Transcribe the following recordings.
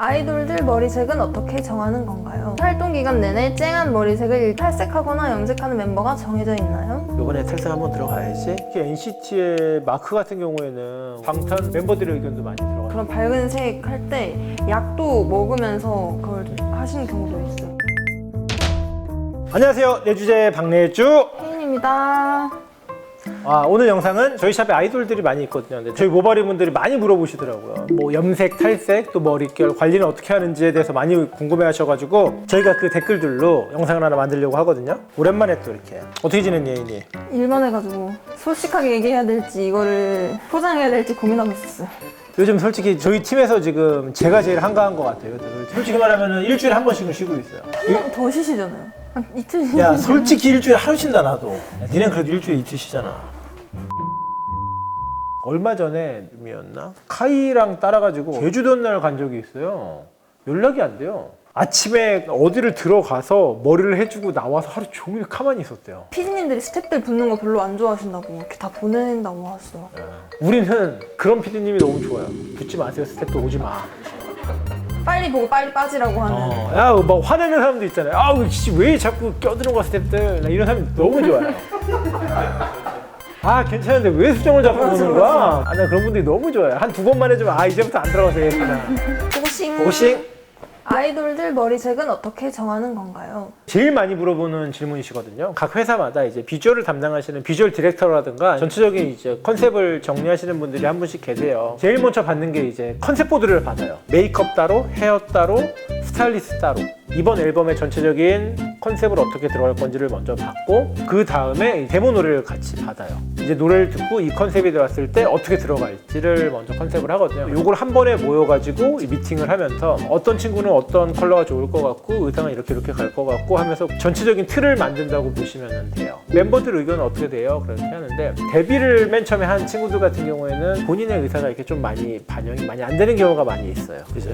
아이돌들 머리색은 어떻게 정하는 건가요? 활동 기간 내내 쨍한 머리색을 탈색하거나 염색하는 멤버가 정해져 있나요? 이번에 탈색 한번 들어가야지. 특히 NCT의 마크 같은 경우에는 방탄 멤버들의 의견도 많이 들어가요. 그런 밝은 색 할 때 약도 먹으면서 그걸 하시는 경우도 있어요. 안녕하세요, 내주제 박내주. 혜인입니다. 오늘 영상은 저희 샵에 아이돌들이 많이 있거든요. 근데 저희 모바리 분들이 많이 물어보시더라고요. 뭐 염색, 탈색, 또 머릿결 관리는 어떻게 하는지에 대해서 많이 궁금해 하셔가지고 저희가 그 댓글들로 영상을 하나 만들려고 하거든요. 오랜만에 또 이렇게. 어떻게 지냈니, 혜인이? 일만 해가지고 솔직하게 얘기해야 될지 이거를 포장해야 될지 고민하고 있었어요. 요즘 솔직히 저희 팀에서 지금 제가 제일 한가한 것 같아요. 솔직히 말하면 일주일에 한 번씩은 쉬고 있어요. 한 번 더 쉬시잖아요. 한 이틀 쉬시잖아요. 야, 솔직히 일주일에 하루 쉰다 나도. 야, 니넨 그래도 일주일에 이틀 쉬잖아. 얼마 전에이었나? 카이랑 따라가지고 제주도 날 간 적이 있어요. 연락이 안 돼요. 아침에 어디를 들어가서 머리를 해주고 나와서 하루 종일 가만히 있었대요. 피디님들이 스태프들 붙는 거 별로 안 좋아하신다고 이렇게 다 보낸다고 하시더라고요. 우리는 그런 피디님이 너무 좋아요. 붙지 마세요, 스태프들 오지 마. 빨리 보고 빨리 빠지라고 하는. 야, 막 화내는 사람도 있잖아요. 아우, 왜 자꾸 껴드는 거야, 스태프들. 나 이런 사람이 너무 좋아요. 괜찮은데 왜 수정을 자꾸 보는 거야? 나 그런 분들이 너무 좋아요. 한 두 번만 해주면 이제부터 안 들어가서 되겠구나. 고싱. 아이돌들 머리색은 어떻게 정하는 건가요? 제일 많이 물어보는 질문이시거든요. 각 회사마다 이제 비주얼을 담당하시는 비주얼 디렉터라든가 전체적인 이제 컨셉을 정리하시는 분들이 한 분씩 계세요. 제일 먼저 받는 게 이제 컨셉 보드를 받아요. 메이크업 따로, 헤어 따로, 스타일리스트 따로. 이번 앨범의 전체적인 컨셉을 어떻게 들어갈 건지를 먼저 받고 그 다음에 데모 노래를 같이 받아요. 이제 노래를 듣고 이 컨셉이 들어왔을 때 어떻게 들어갈지를 먼저 컨셉을 하거든요. 요걸 한 번에 모여가지고 미팅을 하면서 어떤 친구는 어떤 컬러가 좋을 것 같고 의상은 이렇게 갈 것 같고 하면서 전체적인 틀을 만든다고 보시면 돼요. 멤버들 의견은 어떻게 돼요? 그렇게 하는데 데뷔를 맨 처음에 한 친구들 같은 경우에는 본인의 의사가 이렇게 좀 많이 반영이 많이 안 되는 경우가 많이 있어요. 그죠?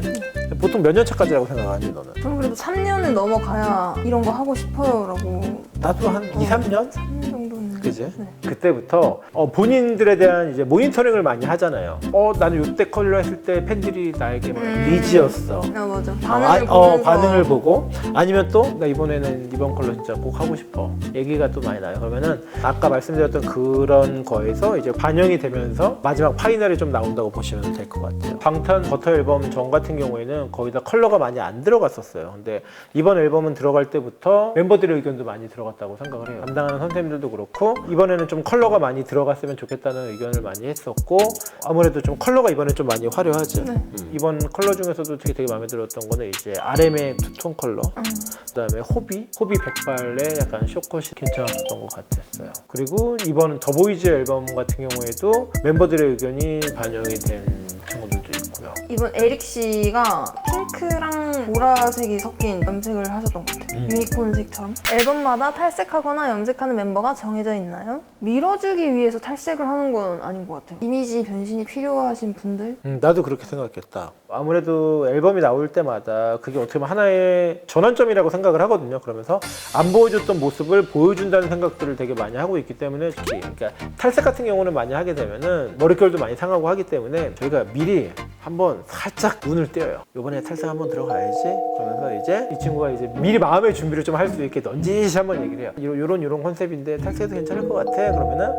보통 몇 년 차까지라고 생각하니 너는? 저는 그래도 3년을 넘어가야 이런 거 하고 싶어요 라고. 나도 한 2, 3년? 3년 정도는. 그지? 네. 그때부터 본인들에 대한 이제 모니터링을 많이 하잖아요. 나는 이때 컬러 했을 때 팬들이 나에게 리지였어. 맞아. 반응을 보면서. 반응을 보고 아니면 또 나 이번에는 이번 컬러 진짜 꼭 하고 싶어. 얘기가 또 많이 나요. 그러면은 아까 말씀드렸던 그런 거에서 이제 반영이 되면서 마지막 파이널이 좀 나온다고 보시면 될 것 같아요. 방탄 버터 앨범 전 같은 경우에는 거의 다 컬러가 많이 안 들어갔었어요. 근데 이번 앨범은 들어갈 때부터 멤버들의 의견도 많이 들어갔다고 생각을 해요. 담당하는 선생님들도 그렇고 이번에는 좀 컬러가 많이 들어갔으면 좋겠다는 의견을 많이 했었고 아무래도 좀 컬러가 이번에 좀 많이 화려하죠. 네. 이번 컬러 중에서도 되게 마음에 들었던 거는 이제 RM의 투톤 컬러, 그다음에 호비 백발의 약간 쇼컷이 괜찮았던 것 같았어요. 그리고 이번 더보이즈 앨범 같은 경우에도 멤버들의 의견이 반영이 된 친구들도 있고요. 이번 에릭 씨가 핑크랑 보라색이 섞인 염색을 하셨던 것 같아요. 유니콘색처럼. 앨범마다 탈색하거나 염색하는 멤버가 정해져 있나요? 밀어주기 위해서 탈색을 하는 건 아닌 것 같아요. 이미지 변신이 필요하신 분들? 나도 그렇게 생각했다. 아무래도 앨범이 나올 때마다 그게 어떻게 보면 하나의 전환점이라고 생각을 하거든요. 그러면서 안 보여줬던 모습을 보여준다는 생각들을 되게 많이 하고 있기 때문에 특히 그러니까 탈색 같은 경우는 많이 하게 되면은 머릿결도 많이 상하고 하기 때문에 저희가 미리 한번 살짝 눈을 떼어요. 이번에 탈색 한번 들어가야지. 그러면서 이제 이 친구가 이제 미리 마음의 준비를 좀 할 수 있게 넌지시 한번 얘기를 해요. 이런 컨셉인데 탈색해도 괜찮을 것 같아. 그러면은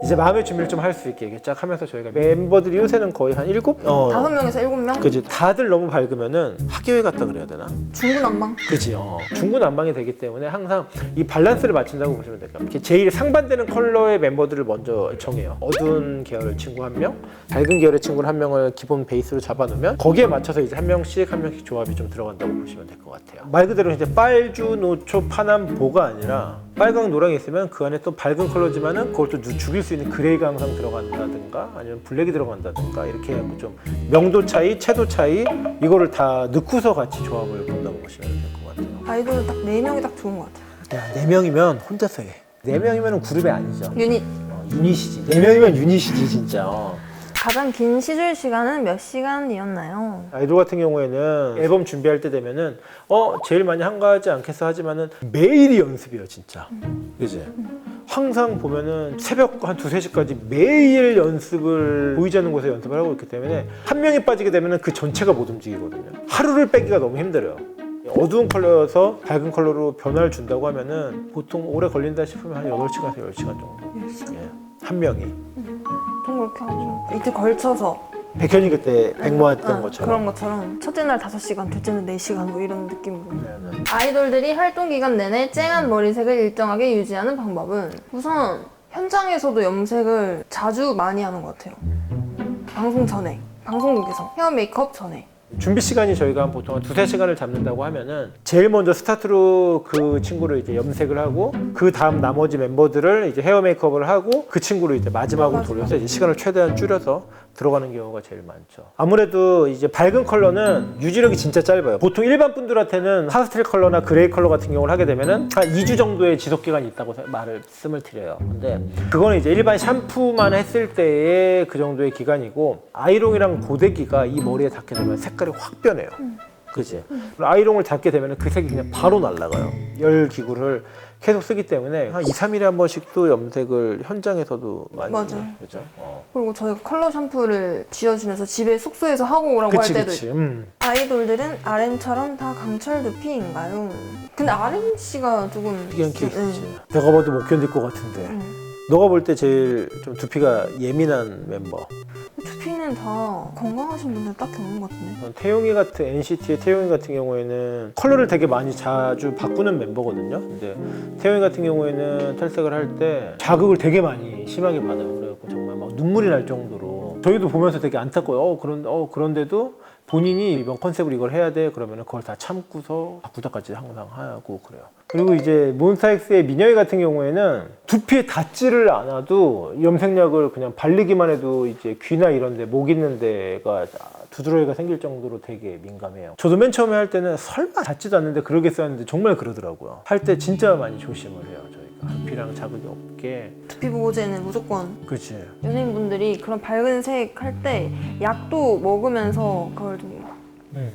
이제 마음의 준비를 좀 할 수 있게 얘기 쫙 하면서 저희가 멤버들이 요새는 거의 한 7? 5명에서 7명? 그지. 다들 너무 밝으면은 학교에 갔다 그래야 되나? 중구난방? 그지. 중구난방이 되기 때문에 항상 이 밸런스를 맞춘다고 보시면 될까요? 이렇게 제일 상반되는 컬러의 멤버들을 먼저 정해요. 어두운 계열 친구 한 명, 밝은 계열의 친구 한 명을 기본 베이스로 잡아놓으면 거기에 맞춰서 이제 한 명씩 조합이 좀 들어간다고 보시면 될 것 같아요. 말 그대로 이제 빨주, 노초, 파남, 보가 아니라 빨강, 노랑이 있으면 그 안에 또 밝은 컬러지만은 그걸 또 죽일 수 있는 그레이가 항상 들어간다든가 아니면 블랙이 들어간다든가 이렇게 해갖고 좀 명도 차이, 채도 차이 이거를 다 넣고서 같이 조합을 본다고 보시면 될 것 같아요. 아이돌은 딱 4명이 딱 좋은 것 같아요. 야, 4명이면 혼자서 해. 4명이면 그룹이 아니죠. 유닛. 유닛이지. 4명이면 유닛이지 진짜. 가장 긴 시술 시간은 몇 시간이었나요? 아이돌 같은 경우에는 앨범 준비할 때 되면은 제일 많이 한가하지 않겠어 하지만은 매일이 연습이에요 진짜. 그지? 항상 보면은 새벽 한 2, 3시까지 매일 연습을 보이지 않는 곳에서 연습을 하고 있기 때문에 한 명이 빠지게 되면은 그 전체가 못 움직이거든요. 하루를 빼기가 너무 힘들어요. 어두운 컬러여서 밝은 컬러로 변화를 준다고 하면은 보통 오래 걸린다 싶으면 한 8시간에서 10시간 정도. 예. 한 명이. 좀 그렇게 하죠. 이틀 걸쳐서. 백현이 그때 백모 했던 것처럼. 그런 것처럼 첫째 날 5시간, 둘째 날 4시간 뭐 이런 느낌으로. 네. 아이돌들이 활동 기간 내내 쨍한 머리색을 일정하게 유지하는 방법은 우선 현장에서도 염색을 자주 많이 하는 것 같아요. 방송 전에, 방송국에서 헤어 메이크업 전에. 준비 시간이 저희가 한 보통 한 2, 3시간을 잡는다고 하면은 제일 먼저 스타트로 그 친구를 이제 염색을 하고 그 다음 나머지 멤버들을 이제 헤어 메이크업을 하고 그 친구를 이제 마지막으로 돌려서 이제 시간을 최대한 줄여서 들어가는 경우가 제일 많죠. 아무래도 이제 밝은 컬러는 유지력이 진짜 짧아요. 보통 일반 분들한테는 파스텔 컬러나 그레이 컬러 같은 경우를 하게 되면은 한 2주 정도의 지속 기간이 있다고 말씀을 드려요. 근데 그거는 이제 일반 샴푸만 했을 때의 그 정도의 기간이고 아이롱이랑 고데기가 이 머리에 닿게 되면 색깔이 확 변해요. 그치? 아이롱을 닿게 되면 그 색이 그냥 바로 날아가요. 열 기구를 계속 쓰기 때문에 한 2, 3일에 한 번씩도 염색을 현장에서도 많이 맞아요. 해요. 그죠? 그리고 저희가 컬러 샴푸를 지어주면서 집에 숙소에서 하고 오라고 그치, 할 때도 그치. 있고. 아이돌들은 RM처럼 다 강철 두피인가요? 근데 RM 씨가 조금 특이한 케이스지. 내가 봐도 못 견딜 것 같은데. 너가 볼 때 제일 좀 두피가 예민한 멤버. 두피는 다 건강하신 분들 딱히 없는 것 같은데. 태용이 같은 NCT의 태용이 같은 경우에는 컬러를 되게 많이 자주 바꾸는 멤버거든요. 근데 태용이 같은 경우에는 탈색을 할 때 자극을 되게 많이 심하게 받아요. 그래갖고 정말 막 눈물이 날 정도로 저희도 보면서 되게 안타까워요. 그런데도 본인이 이번 컨셉을 이걸 해야 돼 그러면 그걸 다 참고서 바꾸다까지 항상 하고 그래요. 그리고 이제 몬스타엑스의 민혁이 같은 경우에는 두피에 닿지를 않아도 염색약을 그냥 바르기만 해도 이제 귀나 이런데 목 있는 데가 두드러기가 생길 정도로 되게 민감해요. 저도 맨 처음에 할 때는 설마 닿지도 않는데 그러겠어 했는데 정말 그러더라고요. 할 때 진짜 많이 조심을 해요. 저희가 두피랑 자극이 없게. 두피 보호제는 무조건 그치. 연예인분들이 그런 밝은 색 할 때 약도 먹으면서 그걸 좀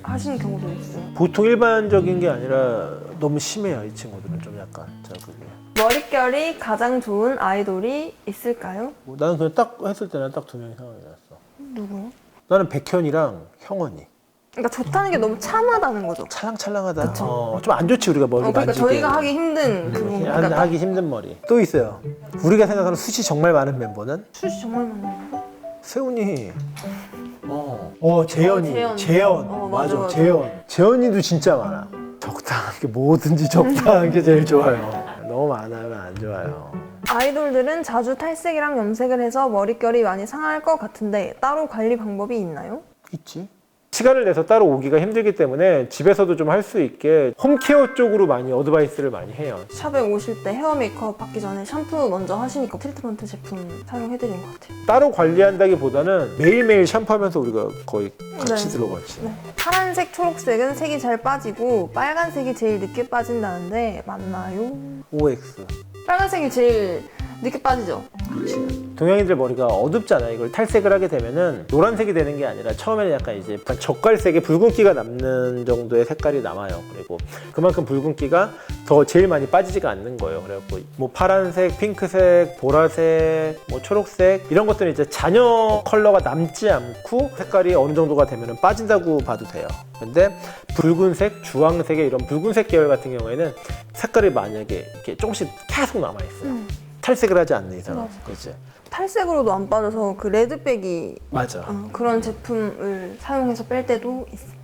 하시는 경우도 있어요. 보통 일반적인 게 아니라 너무 심해요. 이 친구들은 좀 약간 자극이. 머릿결이 가장 좋은 아이돌이 있을까요? 나는 그냥 딱 했을 때는 딱 2명이 생각이 났어. 누구요? 나는 백현이랑 형원이. 그러니까 좋다는 게 너무 참하다는 거죠. 찰랑찰랑하다. 좀 안 좋지 우리가 머리 그러니까 만지기. 저희가 하기 힘든 그분. 그러니까 하기 힘든 머리. 또 있어요. 우리가 생각하는 숱이 정말 많은 멤버는 숱이 정말 많아요. 세훈이. 재현. 재현. 맞아, 맞아. 재현이도 진짜 많아. 적당한 게 뭐든지 적당한 게 제일 좋아요. 너무 많으면 안 좋아요. 아이돌들은 자주 탈색이랑 염색을 해서 머릿결이 많이 상할 것 같은데 따로 관리 방법이 있나요? 있지. 시간을 내서 따로 오기가 힘들기 때문에 집에서도 좀 할 수 있게 홈케어 쪽으로 많이 어드바이스를 많이 해요. 샵에 오실 때 헤어 메이크업 받기 전에 샴푸 먼저 하시니까 트리트먼트 제품 사용해드린 것 같아요. 따로 관리한다기보다는 매일매일 샴푸하면서 우리가 거의 같이 네. 들어갔지. 네. 파란색, 초록색은 색이 잘 빠지고 빨간색이 제일 늦게 빠진다는데 맞나요? OX. 빨간색이 제일 늦게 빠지죠? 동양인들 머리가 어둡잖아. 이걸 탈색을 하게 되면은 노란색이 되는 게 아니라 처음에는 약간 이제 약간 젓갈색의 붉은기가 남는 정도의 색깔이 남아요. 그리고 그만큼 붉은기가 더 제일 많이 빠지지가 않는 거예요. 그래갖고 뭐 파란색, 핑크색, 보라색, 뭐 초록색 이런 것들은 이제 잔여 컬러가 남지 않고 색깔이 어느 정도가 되면은 빠진다고 봐도 돼요. 근데 붉은색, 주황색의 이런 붉은색 계열 같은 경우에는 색깔이 만약에 이렇게 조금씩 계속 남아 있어요. 탈색을 하지 않는 이상은. 그치? 탈색으로도 안 빠져서 그 레드백이 맞아. 그런 제품을 사용해서 뺄 때도 있습니다.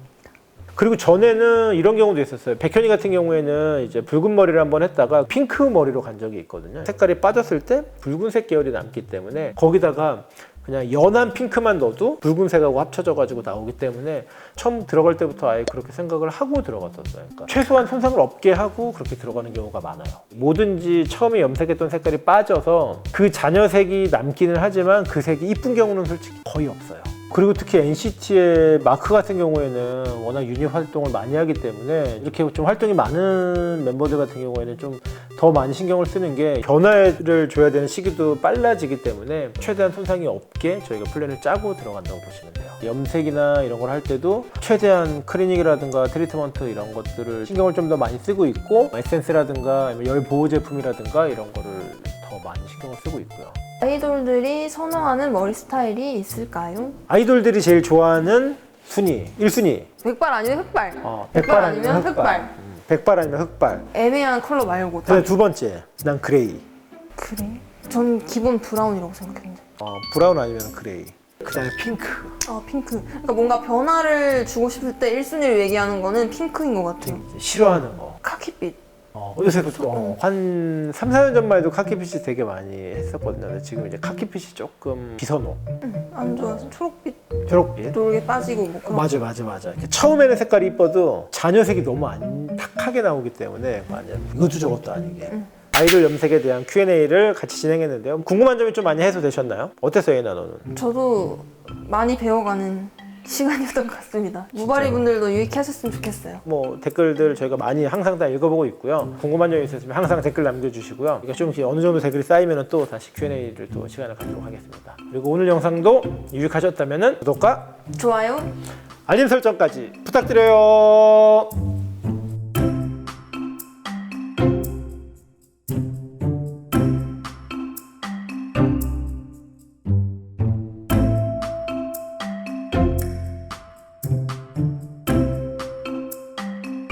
그리고 전에는 이런 경우도 있었어요. 백현이 같은 경우에는 이제 붉은 머리를 한번 했다가 핑크 머리로 간 적이 있거든요. 색깔이 빠졌을 때 붉은색 계열이 남기 때문에 거기다가 그냥 연한 핑크만 넣어도 붉은색하고 합쳐져가지고 나오기 때문에 처음 들어갈 때부터 아예 그렇게 생각을 하고 들어갔었어요. 그러니까 최소한 손상을 없게 하고 그렇게 들어가는 경우가 많아요. 뭐든지 처음에 염색했던 색깔이 빠져서 그 잔여색이 남기는 하지만 그 색이 이쁜 경우는 솔직히 거의 없어요. 그리고 특히 NCT의 마크 같은 경우에는 워낙 유닛 활동을 많이 하기 때문에 이렇게 좀 활동이 많은 멤버들 같은 경우에는 좀 더 많이 신경을 쓰는 게 변화를 줘야 되는 시기도 빨라지기 때문에 최대한 손상이 없게 저희가 플랜을 짜고 들어간다고 보시면 돼요. 염색이나 이런 걸 할 때도 최대한 클리닉이라든가 트리트먼트 이런 것들을 신경을 좀 더 많이 쓰고 있고 에센스라든가 열 보호 제품이라든가 이런 거를 더 많이 신경을 쓰고 있고요. 아이돌들이 선호하는 머리 스타일이 있을까요? 아이돌들이 제일 좋아하는 순위 1순위 백발 아니면 흑발. 백발 아니면 흑발. 백발 아니면 흑발. 애매한 컬러 말고. 그다음에 두 번째 난 그레이. 그래? 전 기본 브라운이라고 생각했는데. 브라운 아니면 그레이. 그다음에 핑크. 아, 핑크. 그러니까 뭔가 변화를 주고 싶을 때 1순위를 얘기하는 거는 핑크인 것 같아요. 싫어하는 거. 카키빛. 요새 한 3, 4년 전만 해도 카키빛이 되게 많이 했었거든요. 근데 지금 이제 카키빛이 조금 비선호. 안 좋아서 초록빛 초록빛. 노랗게 빠지고 뭐 그런. 맞아. 이렇게 처음에는 색깔이 이뻐도 자녀색이 너무 안 탁하게 나오기 때문에 완전 이것도 저것도 아니게. 아이돌 염색에 대한 Q&A를 같이 진행했는데요. 궁금한 점이 좀 많이 해소되셨나요? 어땠어요, 예나 너는? 저도 많이 배워가는 시간이었던 것 같습니다. 무바리 분들도 유익하셨으면 좋겠어요. 뭐 댓글들 저희가 많이 항상 다 읽어보고 있고요. 궁금한 점이 있으시면 항상 댓글 남겨주시고요. 이게 좀 어느 정도 댓글이 쌓이면 또 다시 Q&A를 또 시간을 갖도록 하겠습니다. 그리고 오늘 영상도 유익하셨다면 구독과 좋아요. 알림 설정까지 부탁드려요.